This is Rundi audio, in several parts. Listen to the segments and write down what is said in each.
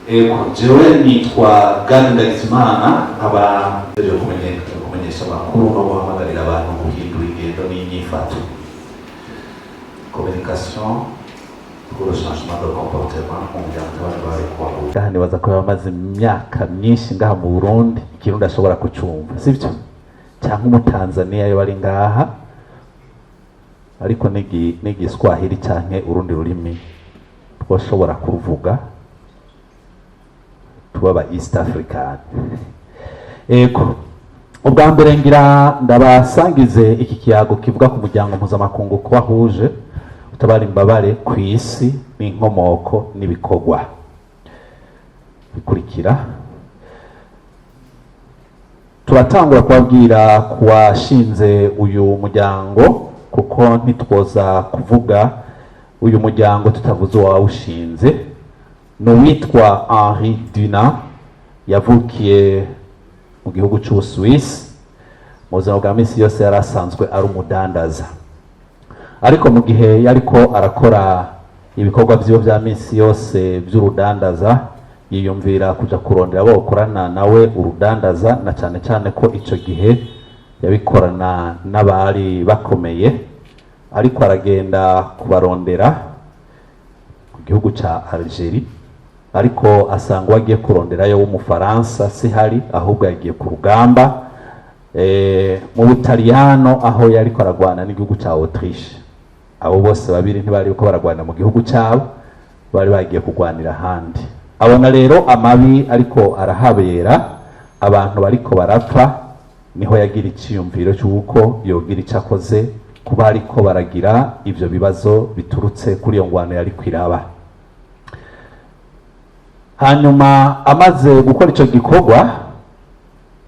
jewe nitwa Gadi Ndagizimana, nkaba rero kumenyesha amakuru no guhamagarira abantu guhindura ingendo n'inyifato, communication pour le changement de comportement mu muryango w'abari kwa ngaha. Nibaza ko bamaze imyaka myinshi ngaha mu Burundi ikirundi ashobora kucumva, sivyo? Cyangwa umutanzania yo bari ngaha, ariko n'igiswahili canke urundi rurimi twoshobora kuruvuga tubaba East African. Ego ubwa mbere ngira ndabasangize iki kiyago kivuga ku muryango mpuzamakungu ko wahuje utabara imbabare ku isi n'inkomoko n'ibikorwa bikurikira. Turatangura kubabwira kuwashinze uyu muryango, kuko ntitwoza kuvuga uyu muryango tutavuze uwawushinze. N'uwitwa Henri Dunant, yavukiye mu gihugu cy'Ubusuwisi. Mu buzima bwa minsi yose yari asanzwe ari umudandaza, ariko mu gihe yariko arakora ibikorwa vyiwe vya minsi yose vy'urudandaza, yiyumvira kuja kurondera abo bakorana nawe urudandaza, na cane cane ko ico gihe yabikorana n'abari bakomeye. Ariko aragenda kubarondera ku gihugu ca Algeria, ariko asanga wagiye kuronderayo w'umufaransa sihari, ahubwo yagiye ku rugamba mu Butaliyano, aho yariko aragwana n'igihugu ca Autriche. Abo bose babiri ntibari uko baragwana mu gihugu cyabo, bari bagiye kugwanira ahandi. Abona rero amabi ariko arahabera, abantu bariko barapfa, niho yagira iciyumviro cy'uko yogira icyo akoze kuba ariko baragira ivyo bibazo biturutse kuri iyo ngwano yari kwiraba. Hanyuma amaze gukora ico gikorwa,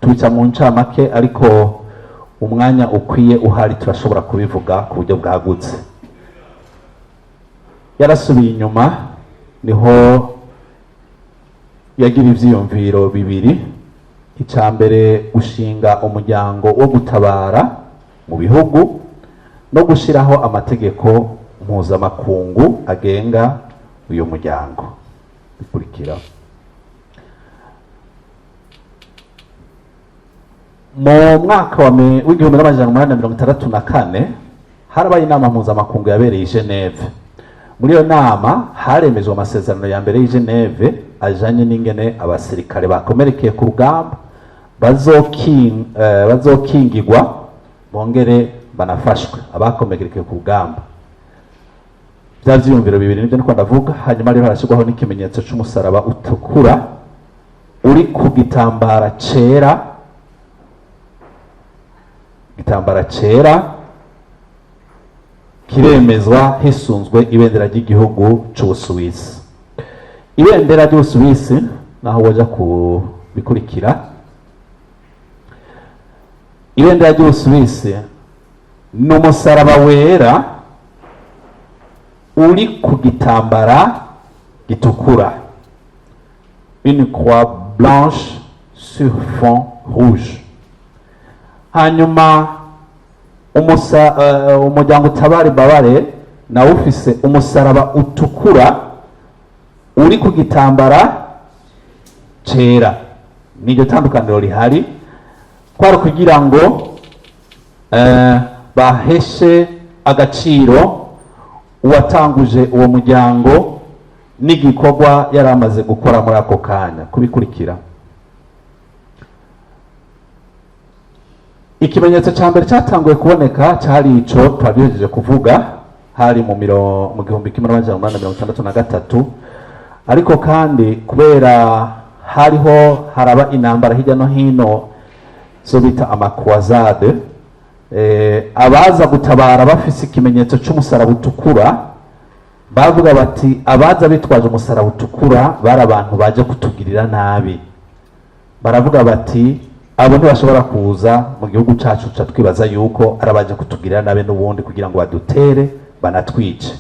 tubica mu ncamake, ariko umwanya ukwiye uhari turashobora kubivuga ku buryo bwagutse. Yarasubiye inyuma, niho yagira ivyiyumviro bibiri. Icya mbere, gushinga umuryango wo gutabara mu bihugu no gushiraho amategeko mpuzamakungu agenga uyu muryango. Bikurikira. Mu mwaka w'igihumbi n'amajana umunani na mirongo itandatu na kane harabaye inama mpuzamakungu yabereye i Geneve. Muri iyo nama haremejwe amasezerano ya mbere y'i Geneve ajanye n'ingene abasirikare bakomerekeye ku rugamba bazokingirwa bongere banafashwe abakomerekeye ku rugamba. Bya vyiyumviro bibiri nibyo niko ndavuga. Hanyuma rero harashyirwaho n'ikimenyetso c'umusaraba utukura uri ku gitambara cera, igitambara cera kiremezwa hisunzwe ibendera ry'igihugu c'Ubusuwisi. Ibendera ry'Ubusuwisi naho waja kubikurikira. Ibendera ry'Ubusuwisi ni umusaraba wera uri ku gitambara gitukura, une croix blanche sur fond rouge. Hanyuma umuryango utabara imbabare nawe ufise umusaraba utukura uri ku gitambara cera. Niryo tandukaniro rihari, kwari kugira ngo baheshe agaciro uwatanguje uwo muryango n'igikorwa yari amaze gukora muri ako kanya. Kubikurikira. Ikimenyetso cya mbere cyatanguye kuboneka cyari ico twabihejeje kuvuga, hari mu gihumbi kimwe n'amajana umunani na mirongo itandatu na gatatu. Ariko kandi kubera hariho haraba intambara hirya no hino zo bita amakwazade, abaza gutabara bafise ikimenyetso c'umusaraba utukura bavuga bati abaza bitwaje umusaraba utukura bari abantu baje kutugirira nabi. Baravuga bati abo ntibashobora kuza mu gihugu cacu ca twibaza yuko arabaje kutugirira nabi n'ubundi kugira ngo badutere banatwice.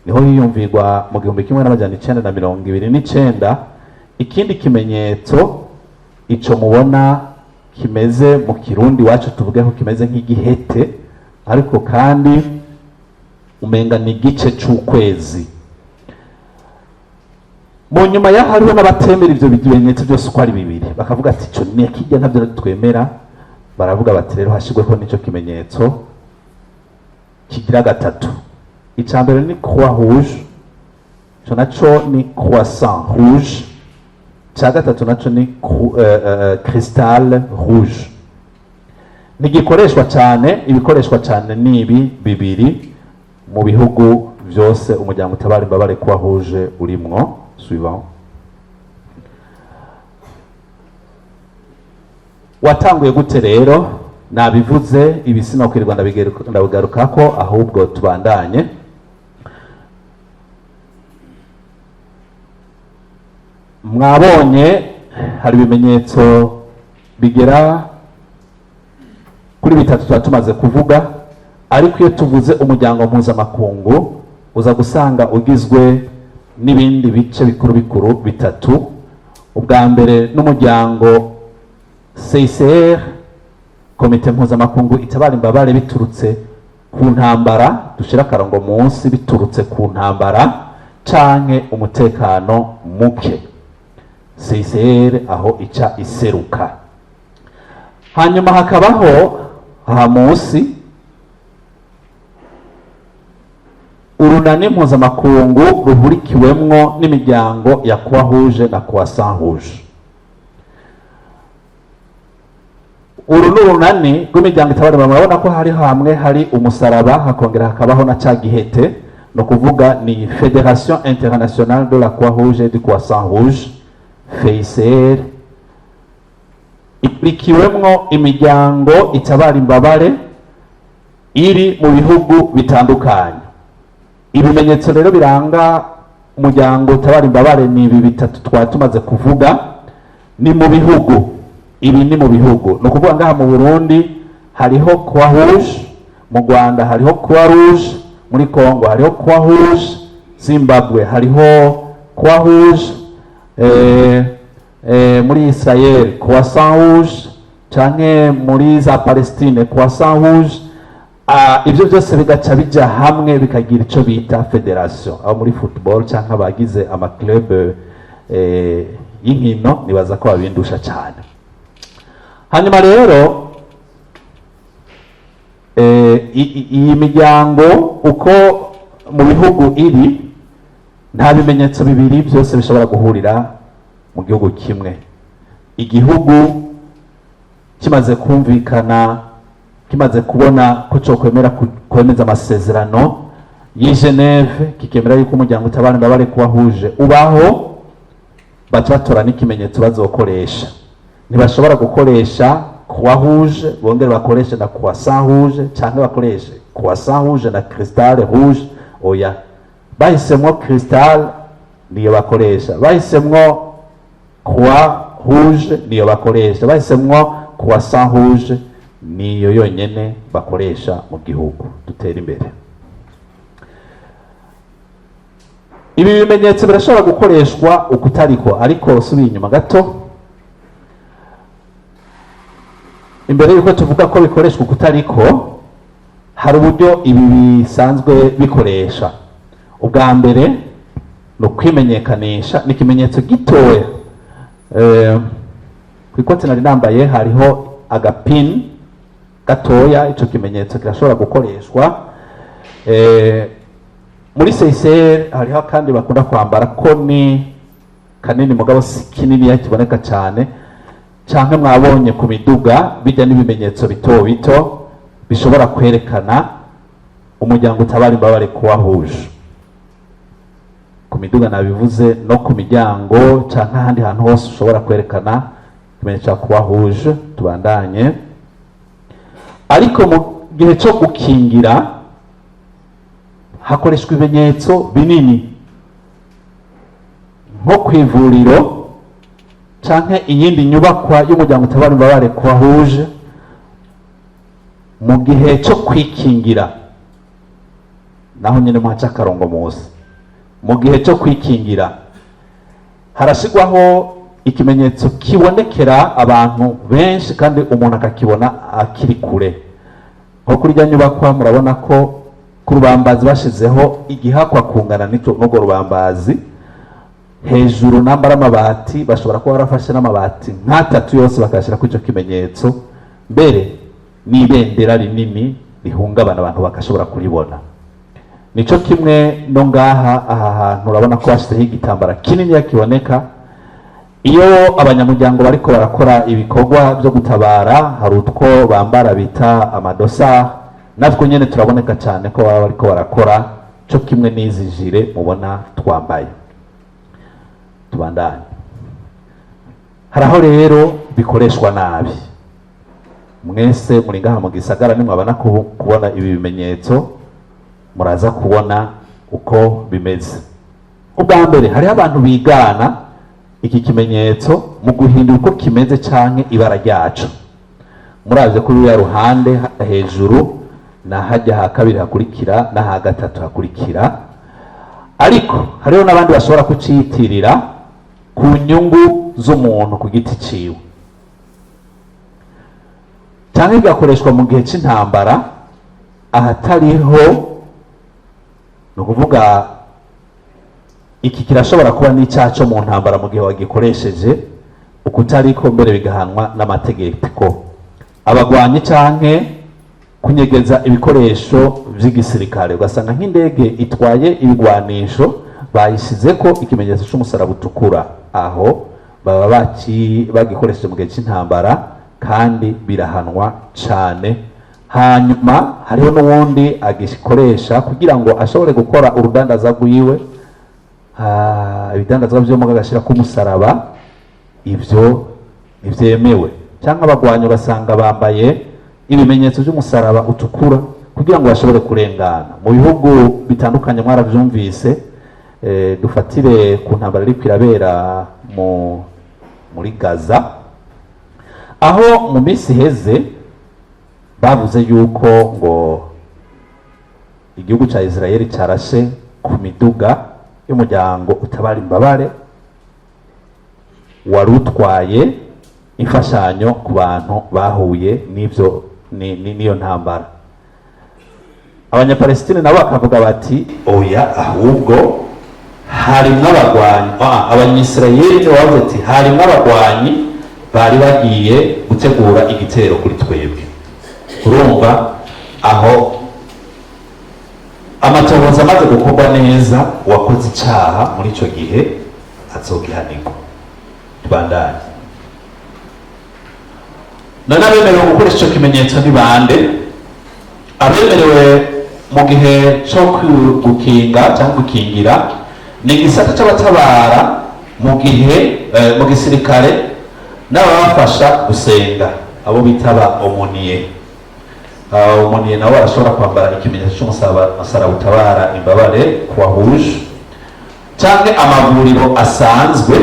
Niho yiyumvirwa mu gihumbi kimwe n'amajana icenda na mirongo ibiri n'icenda ikindi kimenyetso, ico mubona kimeze mu Kirundi wacu tuvuge ko kimeze nk'igihete, ariko kandi umenga ni igice c'ukwezi. mu nyuma ya hariho n'abatemera ivyo bimenyetso byose uko ari bibiri, bakavuga ati ico ni kijya ntabyo twemera. Baravuga bati rero hashigweho n'ico kimenyetso kigira gatatu. Ica mbere ni croix rouge, ico naco ni croissant rouge, ica gatatu naco ni cristal rouge. Nigikoreshwa cyane, ibikoreshwa cyane nibi bibiri mu bihugu byose umuryango utabara imbabare croix rouge urimwo. Suivant. Watanguye gute rero? Nabivuze ibisina kwirirwa ndabigarukako, ahubwo tubandanye. Mwabonye hari ibimenyetso bigera kuri bitatu tuba tumaze kuvuga, ariko iyo tuvuze umuryango mpuzamakungu uza gusanga ugizwe n'ibindi bice bikuru bikuru bitatu. Ubwa mbere n'umuryango CICR, komite mpuzamakungu itabara imbabare biturutse ku ntambara, dushira akarongo munsi biturutse ku ntambara canke umutekano muke. CICR aho ica iseruka. Hanyuma hakabaho aha munsi urunani mpuzamakungu ruhurikiwemwo n'imiryango ya Croix Rouge na Croissant Rouge. Uru n'urunani rw'imiryango itabara imbabare, murabona ko hari hamwe hari umusaraba, hakongera hakabaho na ca gihete, no kuvuga ni Fédération Internationale de la Croix Rouge et du Croissant Rouge, FEICR. Ikurikiwemwo imiryango itabara imbabare iri mu bihugu bitandukanye. Ibimenyetso rero biranga umuryango utabara imbabare ni ibi bitatu twatumaze kuvuga. Ni mu bihugu, ibi ni mu bihugu, no kuvuga ngaha mu Burundi hariho Croix Rouge, mu Rwanda hariho Croix Rouge, muri Congo hariho Croix Rouge, Zimbabwe hariho Croix Rouge, muri Israel Croissant Rouge, canke muri za Palestine Croissant Rouge. Ibyo byose bigaca bija hamwe bikagira ico bita federation. Aho muri football canke abagize ama club y'inkino nibaza ko babindusha cyane. Hanyuma rero iyi miryango uko mu bihugu iri, nta bimenyetso bibiri byose bishobora guhurira mu gihugu kimwe. Igihugu kimaze kumvikana, kimaze kubona ko cyo kwemeza amasezerano y'i Geneve, kikemera yuko umuryango utabara imbabare Croix Rouge ubaho, baca batora n'ikimenyetso bazokoresha. Ntibashobora gukoresha Croix Rouge bongere bakoreshe na Croissant Rouge, cyangwa bakoreshe Croissant Rouge na Cristal Rouge. Oya, bahisemwo Cristal niyo bakoresha, bahisemwo Croix Rouge niyo bakoresha, bahisemwo Croissant Rouge niyo yonyene bakoresha mu gihugu. Dutera imbere. Ibi bimenyetso birashobora gukoreshwa ukutariko, ariko subiye inyuma gato. Imbere yuko tuvuga ko bikoreshwa ukutariko, hari uburyo ibi bisanzwe bikoresha. Ubwa mbere no kwimenyekanisha, ni ikimenyetso gitoya. Kw'ikote nari nambaye hariho agapin gatoya, ico kimenyetso kirashobora gukoreshwa. Muri CICR hariho kandi bakunda kwambara ko ni kanini mugabo si kinini yakiboneka cyane, canke mwabonye ku miduga bijya n'ibimenyetso bito bito bishobora kwerekana umuryango utabara imbabare Croix Rouge. Ku miduga nabivuze, no ku miryango canke ahandi hantu hose ushobora kwerekana ikimenyetso cya Croix Rouge. Tubandanye. Ariko mu gihe cyo gukingira hakoreshwa ibimenyetso binini, nko kwivuriro canke iyindi nyubakwa y'umuryango utabara imbabare Croix Rouge. Mu gihe cyo kwikingira naho nyine muhaca akarongo munsi. Mu gihe cyo kwikingira harashigwaho ikimenyetso kibonekera abantu benshi kandi umuntu akakibona akiri kure. Nko kuri rya nyubakwa murabona ko ku rubambazi bashizeho igihakwa kungana n'urwo rubambazi. hejuru nambara amabati bashobora kuba barafashe n'amabati nk'atatu yose bakashyira kuri icyo kimenyetso, mbere n'ibendera rinini rihungabana abantu bagashobora kuribona. Nico kimwe no ngaha aha hantu urabona ko bashyizeho igitambara kinini kiboneka. Iyo abanyamuryango bariko barakora ibikorwa byo gutabara, hari utwo bambara bita amadosa, natwo nyene turaboneka cyane ko baba bariko barakora cyo kimwe n'izi jire mubona twambaye. Tubandanye. Haraho rero bikoreshwa nabi. Mwese muri ngaha mu gisagara nimwabana kubona ibi bimenyetso, muraza kubona uko bimeze. Ubwa mbere hariho abantu bigana iki kimenyetso mu guhindura uko kimeze canke ibara ryacu. Muraze kuri ya ruhande hejuru na hajya ha kabiri hakurikira na ha gatatu hakurikira, ariko hariho n'abandi bashobora kuciyitirira ku nyungu z'umuntu ku giti ciwe, canke bigakoreshwa mu gihe c'intambara ahatariho. Ni ukuvuga iki kirashobora kuba n'icyaha cyo mu ntambara mu gihe wagikoresheje ukutariko, mbere bigahanwa n'amategeko. Abagwanyi canke kunyegeza ibikoresho by'igisirikare, ugasanga nk'indege itwaye ibigwanisho bayishyizeko ikimenyetso cy'umusaraba utukura, aho baba bagikoresheje mu gihe cy'intambara kandi birahanwa cyane. Hanyuma hariho n'uwundi agikoresha kugira ngo ashobore gukora urudandaza rwiwe, ibidandazwa byo mugashyira ku musaraba, ibyo ntibyemewe. Cyangwa abagwanyi basanga bambaye ibimenyetso by'umusaraba utukura kugira ngo bashobore kurengana. Mu bihugu bitandukanye mwarabyumvise, dufatire ku ntambara iri kwirabera muri Gaza, aho mu minsi iheze bavuze yuko ngo igihugu cya Israel cyarashe ku miduga y'umuryango utabara imbabare wari utwaye imfashanyo ku bantu bahuye n'iyo ntambara. Abanyapalestine nabo bakavuga bati oya, ahubwo harimwo abagwanyi. Abanyisirayeli nibo bavuze ati harimwo abagwanyi bari bagiye gutegura igitero kuri twebwe. Urumva aho amatohoza amaze gukorwa neza, uwakoze icyaha muri icyo gihe azogihanirwa. Tubandanye. None abemerewe gukoresha icyo kimenyetso ni bande? Abemerewe mu gihe cyo gukinga cyangwa gukingira ni igisata cy'abatabara mu gihe mu gisirikare n'ababafasha gusenga, abo bitaba omoniye. Omoniye nabo barashobora kwambara ikimenyetso cy'umusaraba utabara imbabare kuwahuje, cyangwa amavuriro asanzwe.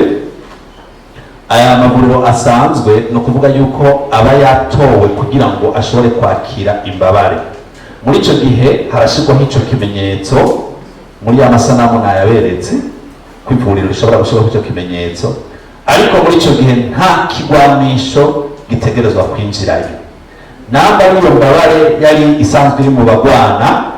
Aya mavuriro asanzwe ni ukuvuga yuko aba yatowe kugira ngo ashobore kwakira imbabare. Muri icyo gihe harashyirwaho icyo kimenyetso. Muri ya masanamu nayaberetse ko ivuriro rishobora gushyiraho icyo kimenyetso, ariko muri icyo gihe nta kigwanisho gitegerezwa kwinjirayo. Namba n'iyo mbabare yari isanzwe iri mu bagwana,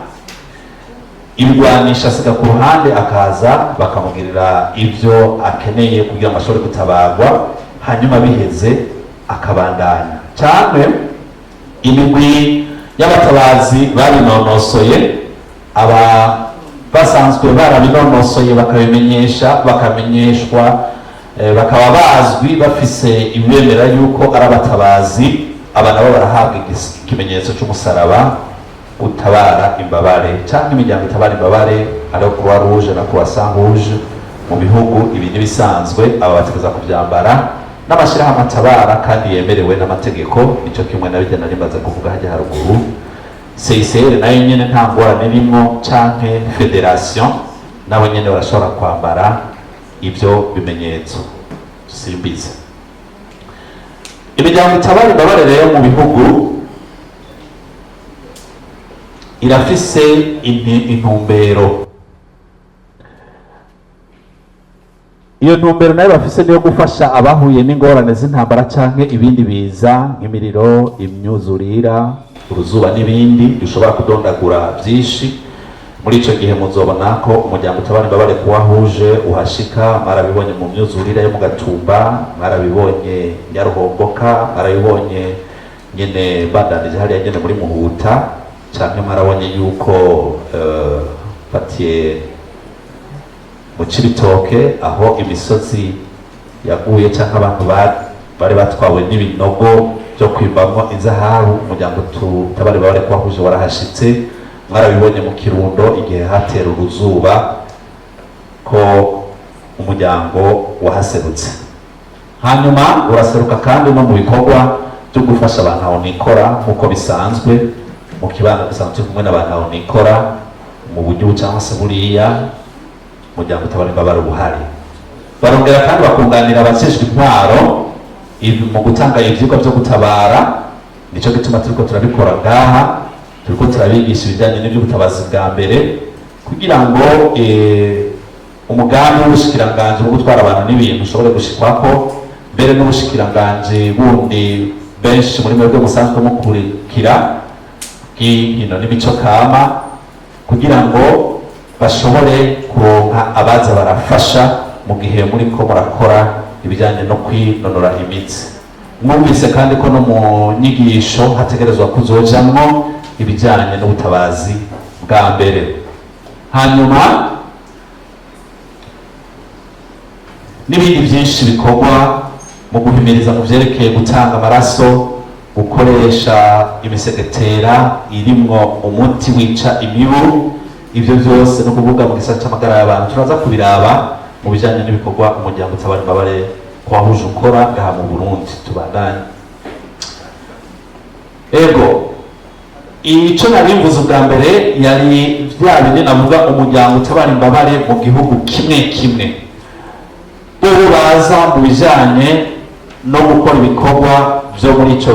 ibigwanisha asiga ku ruhande, akaza bakamugirira ibyo akeneye kugira ngo ashobore gutabagwa, hanyuma biheze akabandanya. Cyane imigwi y'abatabazi babinonosoye, aba basanzwe barabinonosoye bakamenyeshwa, bakaba bazwi bafise ibibemera yuko ari abatabazi. Aba nabo barahabwa ikimenyetso cy'umusaraba utabara imbabare, cyangwa imiryango itabara imbabare, ariyo Croix Rouge na Croissant Rouge. Mu bihugu ibi n'ibisanzwe, aba bategeza kubyambara n'amashyirahamwe atabara kandi yemerewe n'amategeko. Nicyo kimwe na bijya nari mbaza kuvuga hajya haruguru. CICR nayo nyene nta ngorane irimo, canke federation nabo nyene barashobora kwambara ibyo bimenyetso. Simbize imiryango itabara imbabare rero mu bihugu irafise intumbero. Iyo ntumbero nayo bafise niyo gufasha abahuye n'ingorane z'intambara canke ibindi biza nk'imiriro, imyuzurira, uruzuba n'ibindi dushobora kudondagura byinshi. muri ico gihe muzobona ko umuryango utabara imbabare kuwahuje uhashika, mwarabibonye mu myuzurire yo mu Gatumba, mwarabibonye Nyaruhomboka, mwarabibonye nyene bandanije hariya nyene muri Muhuta, canke mwarabonye yuko fatiye mu Cibitoke aho imisozi yaguye canke abantu bari batwawe n'ibinogo byo kwimbamwo inzahabu, umuryango utabara imbabare kuwahuje warahashitse. Mwarabibonye mu Kirundo igihe hatera uruzuba ko umuryango wahaserutse. Hanyuma uraseruka kandi no mu bikorwa byo gufasha abantu aho nikora nk'uko bisanzwe mu kibanda gisanzwe kumwe n'abantu aho nikora mu buryo cyangwa se buriya umuryango utabara imbabare buhari. Barongera kandi bakunganira abajejwe intwaro mu gutanga ivyigwa byo gutabara, nico gituma turiko turabikora ngaha, turiko turabigisha ibijyanye n'iby'ubutabazi bwa mbere kugira ngo umugambi w'ubushikiranganje bwo gutwara abantu n'ibintu ushobore gushikwako, mbere n'ubushikiranganje bundi benshi muri mwebwe musanzwe mukurikira bw'inkino n'imico kama, kugira ngo bashobore kuronka abaza barafasha mu gihe muri ko murakora ibijyanye no kwinonora imitsi. Mwumvise kandi ko no mu nyigisho hategerezwa kuzojamwo ibijyanye n'ubutabazi bwa mbere. Hanyuma n'ibindi byinshi bikorwa mu guhimiriza mu byerekeye gutanga amaraso, gukoresha imisegetera irimwo umuti wica imibu. Ibyo byose no kuvuga mu gisata cy'amagara y'abantu turaza kubiraba mu bijyanye n'ibikorwa umuryango utabara imbabare kuwahuje ukora ngaha mu Burundi. Tubandanye. Ego ico narimvuze bwa mbere yari vya bindi navuga umuryango utabara imbabare mu gihugu kimwe kimwe bo baza mu bijanye no gukora ibikorwa byo muri ico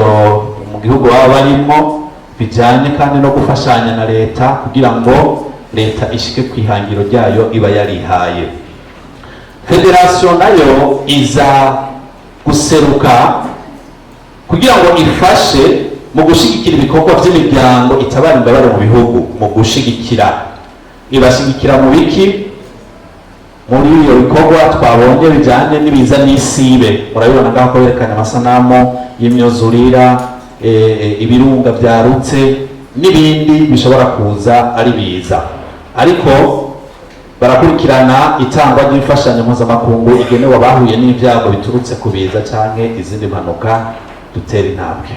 mu gihugu baba barimo bijanye kandi no gufashanya na leta kugira ngo leta ishike kwihangiro ryayo iba yarihaye. Federation nayo iza guseruka kugira ngo ifashe mu gushigikira ibikorwa by'imiryango itabara imbabare mu bihugu. Mu gushigikira ibashigikira mu biki? Muri iyo bikorwa twabonye bijyanye n'ibiza n'isibe, murabibona ngaho ko berekanye amasanamu y'imyuzurira, ibirunga byarutse n'ibindi bishobora kuza ari biza, ariko barakurikirana itangwa ry'imfashanyo mpuzamakungu igenewe abahuye n'ibyago biturutse ku biza cyangwa izindi mpanuka dutera intambwe.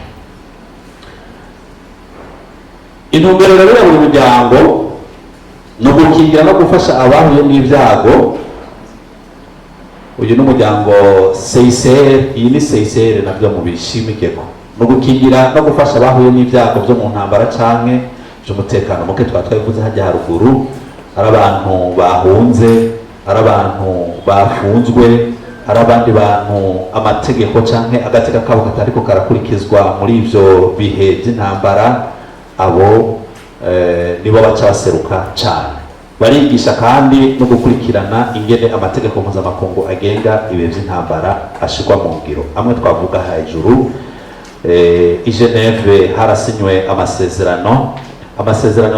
Intumbero rero ya buri muryango ni ugukingira no gufasha abahuye n'ibyago. Uyu ni umuryango CICR, iyi ni CICR nabyo mu bishimikeko, ni ugukingira no gufasha abahuye n'ibyago byo mu ntambara canke by'umutekano muke twavuze hajya haruguru, ari abantu bahunze, ari abantu bafunzwe, hari abandi bantu amategeko canke agateka kabo katariko karakurikizwa muri ivyo bihe by'intambara, abo nibo baca baseruka cane. Barigisha kandi no gukurikirana ingene amategeko mpuzamakungu agenga ibihe by'intambara ashirwa mu ngiro. Amwe twavuga hejuru, i Geneve harasinywe amasezerano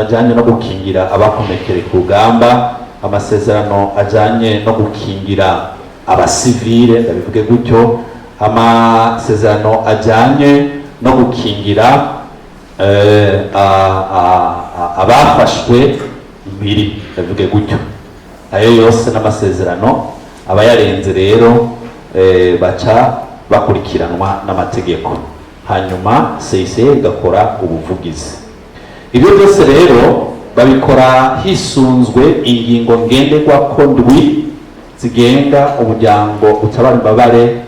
ajanye no gukingira abakomerekeye ku rugamba, amasezerano ajanye no gukingira abasivile, ndabivuge gutyo, amasezerano ajanye no gukingira abafashwe impiri, ndavuge gutyo. Ayo yose n'amasezerano aba yarenze rero baca bakurikiranwa n'amategeko, hanyuma CICR igakora ubuvugizi. Ibyo byose rero babikora hisunzwe ingingo ngenderwako ndwi zigenga umuryango utabara imbabare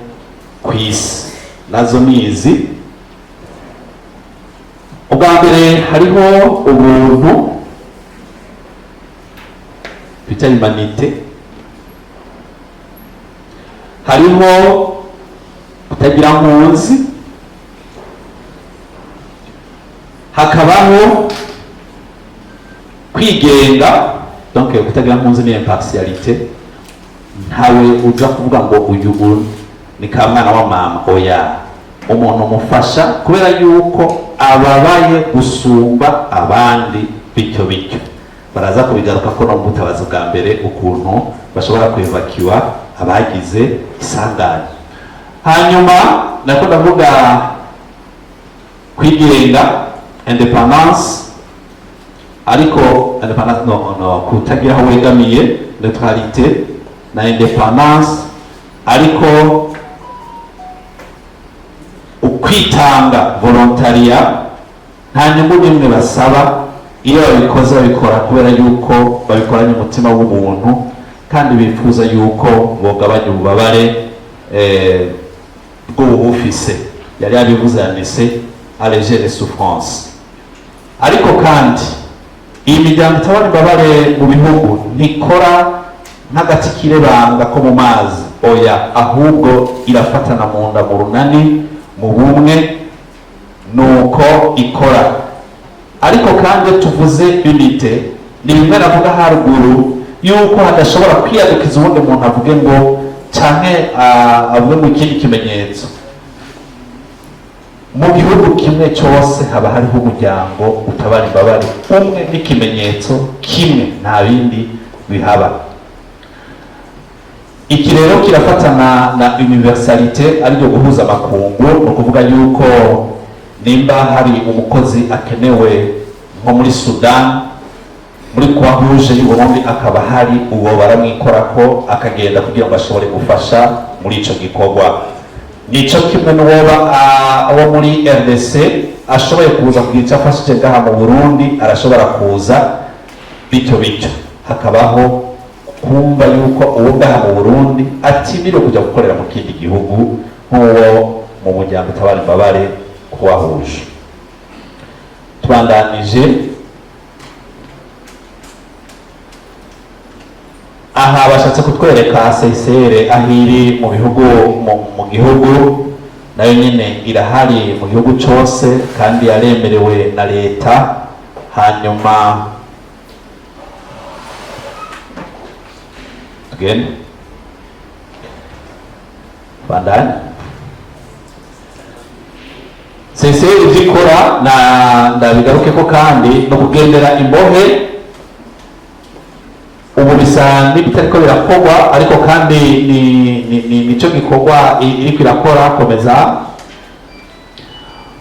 ku isi, nazo nizi. Ubwa mbere hariho ubuntu bita humanite, hariho kutagira mpunzi, hakabaho kwigenga, donc kutagira mpunzi ni impartialité. Ntawe uja kuvuga ngo uyu ni ka mwana wa mama, oya, umuntu mufasha kubera yuko ababaye gusumba abandi bityo bityo. baraza kubigaruka ko no mu butabazi bwa mbere ukuntu bashobora kwevakiwa abagize isanganya. Hanyuma nako ndavuga kwigenga, independance, ariko independance no kutagira aho wegamiye, neutralité na independance, ariko ukwitanga volontaria, nta nyungu n'imwe basaba iyo babikoze, babikora kubera yuko babikoranye umutima w'umuntu kandi bifuza yuko bogabanya ububabare bw'ubufise. Yari yabivuze yanise alléger les souffrances. Ariko kandi iyi miryango itabara imbabare mu bihugu ntikora nk'agati kirebanga ko mu mazi, oya, ahubwo irafatana mu nda, mu runani, mu bumwe, nuko ikora. Ariko kandi tuvuze unité, ni bimwe navuga haruguru yuko hadashobora kwiyadukiza ubundi muntu avuge ngo canke avuge mu ikindi kimenyetso. Mu gihugu kimwe cyose haba hariho umuryango utabara imbabare umwe n'ikimenyetso kimwe, nta bindi bihaba. Iki rero kirafatana na universalité, ariko guhuza amakungu, ni ukuvuga yuko nimba hari umukozi akenewe nko muri Sudan, muri Croix Rouge y'u Burundi akaba hari uwo baramwikorako akagenda kugira ngo ashobore gufasha muri ico gikorwa. Nico kimwe n'uwoba abo muri RDC ashoboye kuza kugira icyo afashije ngaha mu Burundi, arashobora kuza bityo hakabaho kumva yuko uwo ngaha mu Burundi atimire kujya gukorera mu kindi gihugu nk'uwo mu muryango utabara imbabare Croix Rouge. Tubandanije aha bashatse kutwereka CICR ahiri mu bihugu, mu gihugu nayo nyine irahari mu gihugu cyose kandi yaremerewe na leta. Hanyuma tugende bandanye CICR ivyo ikora ndabigaruke ko kandi no kugendera imbohe. Ubu bisa n'ibitariko birakorwa, ariko kandi nico gikorwa iriko irakora, komeza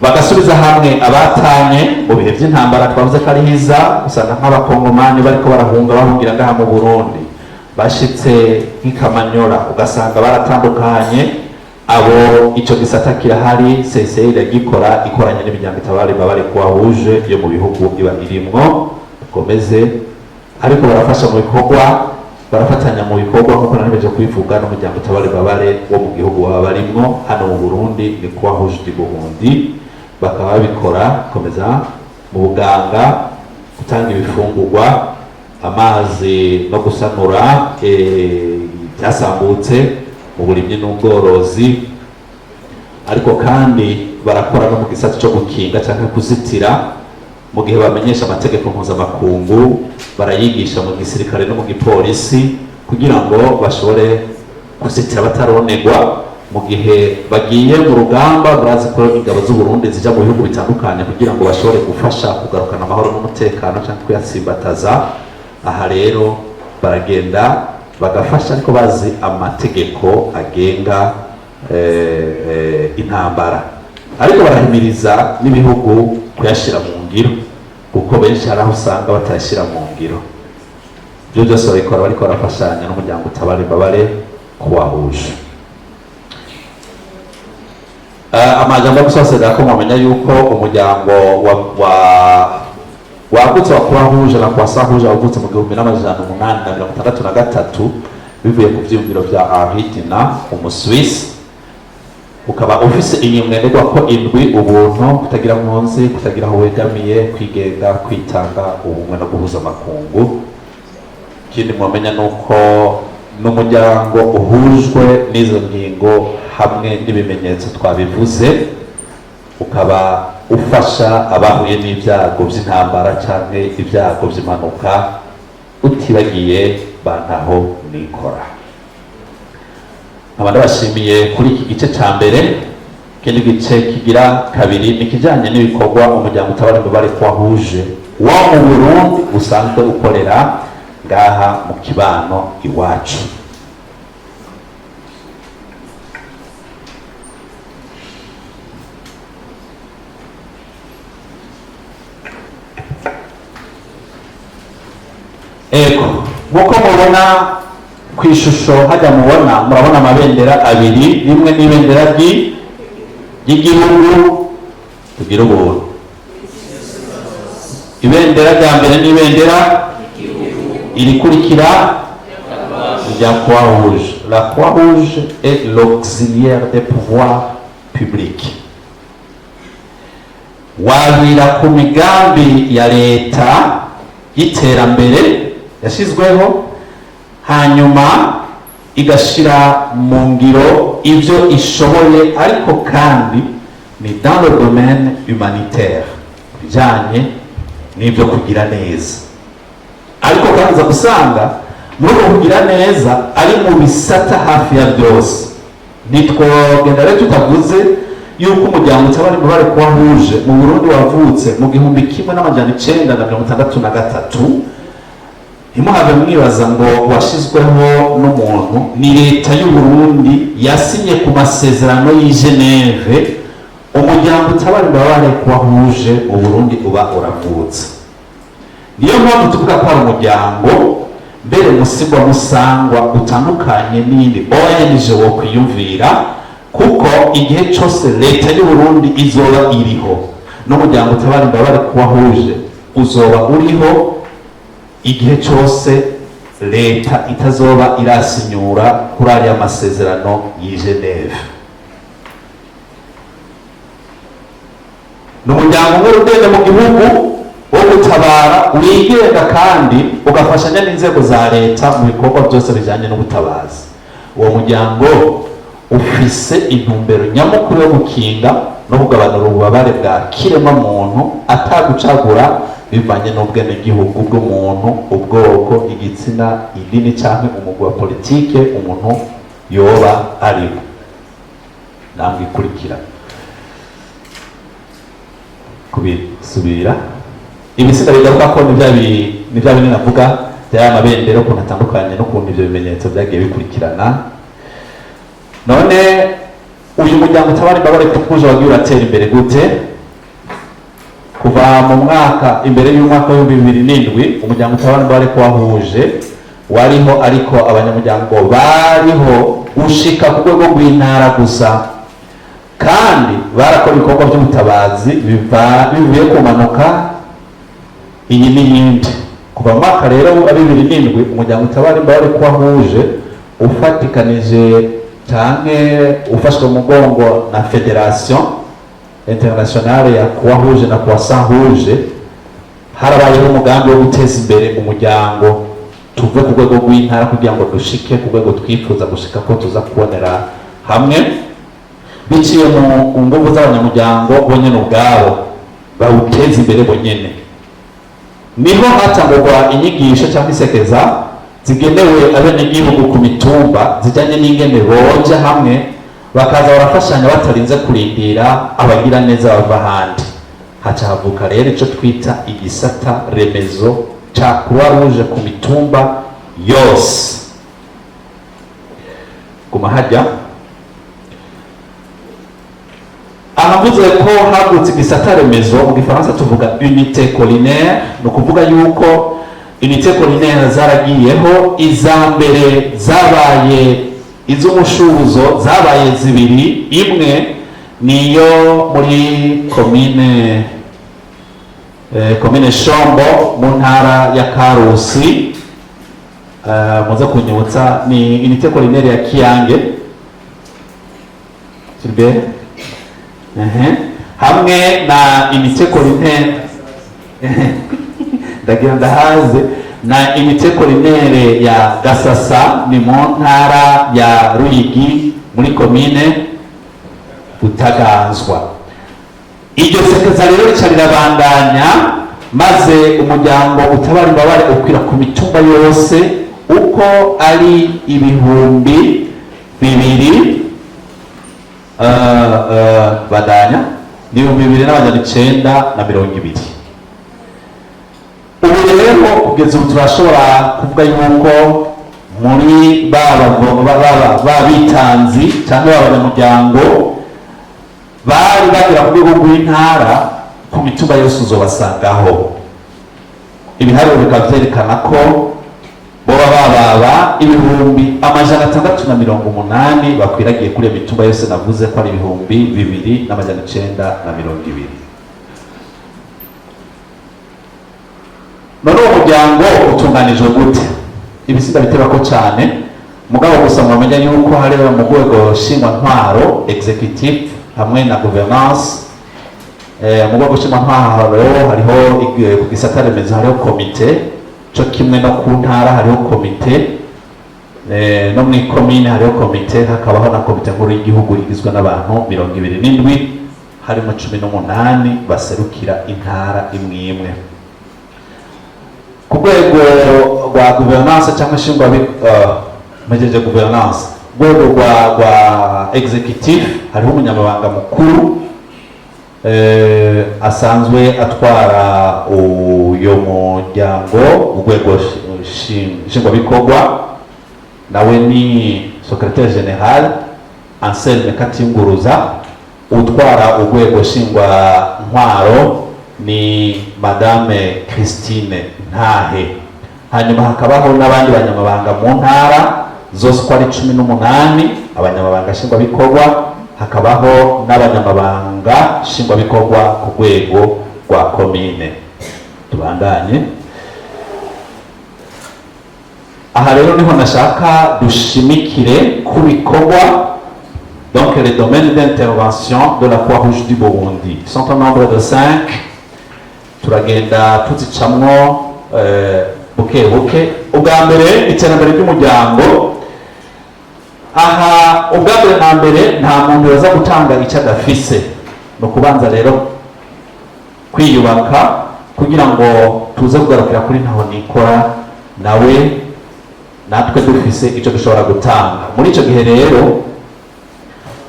bagasubiza hamwe abatanye mu bihe by'intambara. Twavuze ko ari hiza, usanga nk'abakongomani bariko barahunga bahungira ngaha mu Burundi, bashitse nk'Ikamanyola ugasanga baratandukanye. Abo ico gisata kirahari, CICR iragikora ikoranye n'imiryango itabara imbabare Croix Rouge yo mu bihugu iba irimwo. Komeze ariko barafasha mu bikorwa, barafatanya mu bikorwa nk'uko nanemeje kubivuga n'umuryango utabara imbabare wo mu gihugu baba barimwo. Hano mu Burundi ni Croix Rouge du Burundi, bakaba babikora komeza mu buganga, gutanga ibifungurwa, amazi no gusanura byasambutse mu burimyi n'ubworozi. Ariko kandi barakora no mu gisata cyo gukinga cyangwa kuzitira, mu gihe bamenyesha amategeko mpuzamakungu barayigisha mu gisirikare no mu gipolisi kugira ngo bashobore kuzitira bataronegwa mu gihe bagiye mu rugamba. Murazi ko ingabo z'u Burundi zija mu bihugu bitandukanye kugira ngo bashobore gufasha kugarukana amahoro n'umutekano cyangwa kuyatsimbataza. Aha rero baragenda bagafasha, ariko bazi amategeko agenga intambara, ariko barahimiriza n'ibihugu kuyashira mu ngiro, kuko benshi hari aho usanga batayashyira mu ngiro. Ibyo byose babikora bariko barafashanya n'umuryango utabara imbabare Croix Rouge. Amajambo gusosera ko mwamenya yuko umuryango wagutse wa Croix Rouge na Croissant Rouge wagutse mu 1863 bivuye ku vyiyumviro vya Henri Dunant, Umuswisi. Ukaba ufise inyumwenderwa ko indwi: ubuntu, kutagira mpunzi, kutagira aho wegamiye, kwigenga, kwitanga, ubumwe no guhuza amakungu. Ikindi mwamenya nuko n'umuryango uhujwe n'izo ngingo hamwe n'ibimenyetso twabivuze, ukaba ufasha abahuye n'ibyago by'intambara canke ibyago by'impanuka, utibagiye bantaho nikora. Abandi bashimiye kuri iki gice ca mbere. Ikindi gice kigira kabiri nikijanye n'ibikorwa umuryango utabara imbabare Croix Rouge wo mu Burundi usanzwe ukorera ngaha mu kibano iwacu. Ego nk'uko mubona ku ishusho hajya murabona amabendera abiri, rimwe n'ibendera ry'igihugu tugira ubuntu. Ibendera rya mbere n'ibendera irikurikira rya Croix Rouge. La Croix Rouge est l'auxiliaire des pouvoirs publics. Wabira ku migambi ya leta y'iterambere yashizweho, hanyuma igashira mu ngiro ivyo ishoboye, ariko kandi ni dans le domaine humanitaire, bijanye n'ibyo kugira neza. Ariko kandi uza gusanga muri uko kugira neza ari mu bisata hafi ya byose. Nitwogenda rero tutavuze yuko umuryango utabari mubare Croix Rouge mu Burundi wavutse mu 1963. Ntimuhave mwibaza ngo washizweho n'umuntu. Ni leta y'u Burundi yasinye ku masezerano y'i Geneve. Umuryango utabari mubare Croix Rouge mu Burundi uba uravutse. Niyo mpamvu tuvuga ko ari umuryango mbere musigwa musangwa utandukanye n'indi ONG wo kwiyumvira, kuko igihe cyose leta y'u Burundi izoba iriho n'umuryango utabari mubare Croix Rouge uzoba uriho, igihe cyose leta itazoba irasinyura kuri ariya masezerano y'i Geneve. Ni umuryango umwe ugenda mu gihugu wo gutabara, wigenga kandi ugafashanya n'inzego za leta mu bikorwa byose bijyanye n'ubutabazi. Uwo muryango ufise intumbero nyamukuru yo gukinga no kugabanura ububabare bwa kirema muntu atagucagura bivanye n'ubwenegihugu bw'umuntu, ubwoko, igitsina, idini cyangwa umugwi wa politike umuntu yoba ariho. Nambwe ikurikira kubisubira ibisiga bigaruka ko ni bya binini navuga by'aya mabendera ukuntu atandukanye n'ukuntu ibyo bimenyetso byagiye bikurikirana. None uyu muryango utabari mubare Croix Rouge wagiye uratera imbere gute? Kuva mu mwaka imbere y'umwaka wa 2007 umuryango utabari mubare Croix Rouge wariho, ariko abanyamuryango bariho ushika ku rwego rw'intara gusa, kandi barakora ibikorwa by'ubutabazi bivuye kumanuka iyi n'iyindi. Kuva mu mwaka rero wa 2007 umuryango utabari mubare Croix Rouge ufatikanije cyane ufashwe mu mugongo na Federation Internationale ya Croix Rouge na Croissant Rouge, harabayeho umugambi wo guteza imbere umuryango tuve ku rwego rw'intara kugira ngo dushike ku rwego twifuza gushika ko tuza kubonera hamwe, biciye mu nguvu z'abanyamuryango bonyene ubwabo bawuteza imbere bonyene. Niho hatangurwa inyigisho cyangwa isekeza zigenewe abenegihugu ku mitumba zijyanye n'ingene boja hamwe bakaza barafashanya batarinze kurindira abagira neza bava ahandi. Haca havuka rero icyo twita igisata remezo ca Croix Rouge ku mitumba yose. Guma hajya ahavuze ko hagutse igisata remezo, mu gifaransa tuvuga unité collinaire. Ni ukuvuga yuko unité collinaire zaragiyeho, iza mbere zabaye iz'umushuzo zabaye zibiri. Imwe niyo muri komine Shombo mu ntara ya Karusi, muze kunyibutsa, ni unité collinaire ya Kiyange Gilbert, hamwe na unité collinaire ndagira ndahaze na unité collinaire ya Gasasa, ni mu ntara ya Ruyigi muri komine Butaganzwa. Iryo sekeza rero rica rirabandanya, maze umuryango utabari imbabare ukwira ku mitumba yose uko ari 2,000 badanya ni 2,920. ubu rero kugeza ubu turashobora kuvuga yuko muri babitanzi cyangwa abanyamuryango bari bagera ku rwego rw'intara, ku mitumba yose uzobasangaho. Ibiharuro bikaba byerekana ko boba bababa 680 bakwiragiye kuri iyo mitumba yose navuze ko ari 2920. none uwo muryango utunganijwe gute? Ibisiga biteba ko cyane, mugabo gusa mwamenya yuko hari mu rwego nshingwantwaro executive hamwe na governance. Mu rwego nshingwantwaro hariho ku gisata remezo hariho komite, cyo kimwe no ku ntara hariho komite, no mu ikomine hariho komite, hakabaho na komite nkuru y'igihugu igizwe n'abantu 27 harimo 18 baserukira intara imwe imwe. Ku rwego rwa governance cyangwa mejeje governance, rwego rwa executive hariho umunyamabanga mukuru asanzwe atwara uyo muryango, urwego nshingwabikorwa nawe ni secrétaire général Anselme Katinguruza. Utwara urwego nshingwantwaro ni Madame Christine Ntahe. Hanyuma hakabaho n'abandi banyamabanga mu ntara zose ko ari 18 abanyamabanga nshingwabikorwa, hakabaho n'abanyamabanga nshingwabikorwa ku rwego rwa komine. Tubandanye aha rero niho nashaka dushimikire ku bikorwa, donc les domaines d'intervention de la Croix-Rouge du Burundi sont au nombre de 5. turagenda tuzicamwo buke buke. Ubwa mbere iterambere ry'umuryango. Aha ubwa mbere na mbere nta muntu yaza gutanga icyo adafise, no kubanza rero kwiyubaka kugira ngo tuze kugarukira kuri ntaho nikora nawe natwe dufise icyo dushobora gutanga. Muri icyo gihe rero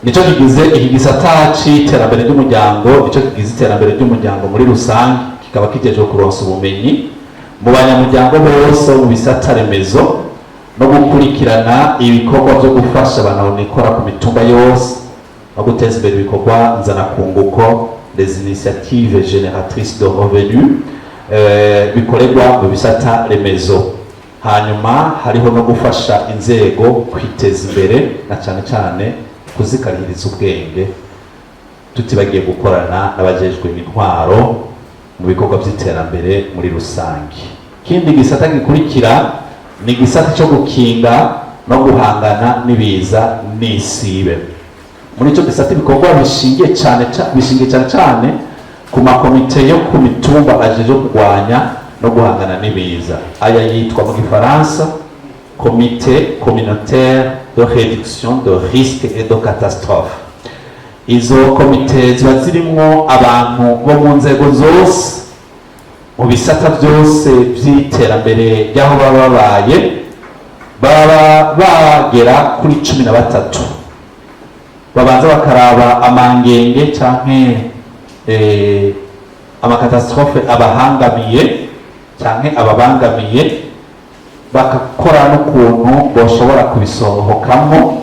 nicyo kigize iki gisata cy'iterambere ry'umuryango, nicyo kigize iterambere ry'umuryango muri rusange, kikaba kigejeje kuronsa ubumenyi mu banyamuryango bose mu bisata remezo no gukurikirana ibikorwa byo gufasha abantu nikora ku mitumba yose no guteza imbere ibikorwa nzanakunguko, les initiatives génératrices de revenus bikorerwa mu bisata remezo. Hanyuma hariho no gufasha inzego kwiteza imbere na cyane cyane kuzikarihiriza ubwenge, tutibagiye gukorana n'abajejwe intwaro mu bikorwa by'iterambere muri rusange. Ikindi gisata gikurikira ni gisata cyo gukinga no guhangana n'ibiza n'isibe. Muri cyo gisata ibikorwa bishingiye cyane cyane ku makomite yo ku mitumba ajeje kurwanya no guhangana n'ibiza. Aya yitwa mu Gifaransa comité communautaire de réduction de risques et de catastrophes. Izo komite ziba zirimo abantu bo mu nzego zose mu bisata byose by'iterambere ry'aho baba babaye, baba bagera kuri 13. Babanza bakaraba amangenge canke amakatastrophe abahangamiye canke ababangamiye, bakakora n'ukuntu boshobora kubisohokamo.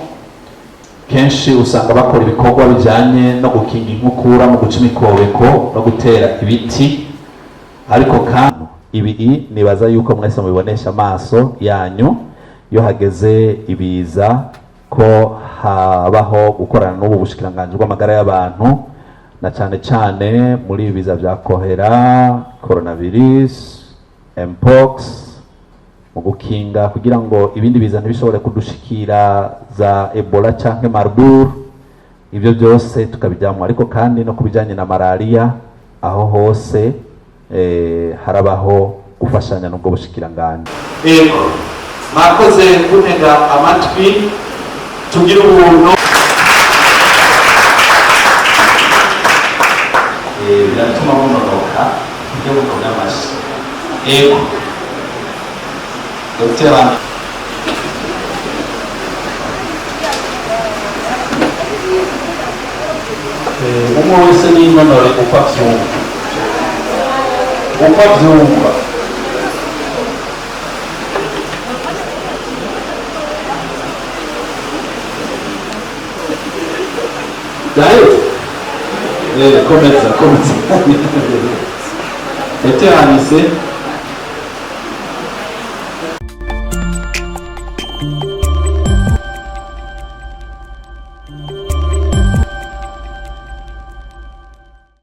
Kenshi usanga bakora ibikorwa bijanye no gukinga inkukura, mu guca imikobeko no gutera ibiti. Ariko kandi ibi nibaza yuko mwese mubibonesha amaso yanyu iyo hageze ibiza, ko habaho gukorana n'ubu bushikiranganje bw'amagara y'abantu, na cyane cyane muri ibiza bya kolera, coronavirus, mpox, mu gukinga kugira ngo ibindi biza ntibishobore kudushikira za Ebola canke Marburg. Ibyo byose tukabijyamo, ariko kandi no kubijyanye na malaria, aho hose harabaho gufashanya n'ubwo bushikiranganje. Mwakoze kuntega amatwi, tugira ubuntu. Biratuma munonoka ibyo mukora amashi. Dr. umwe wese n'inonore uko abyumva. dai komeza komeza eteranise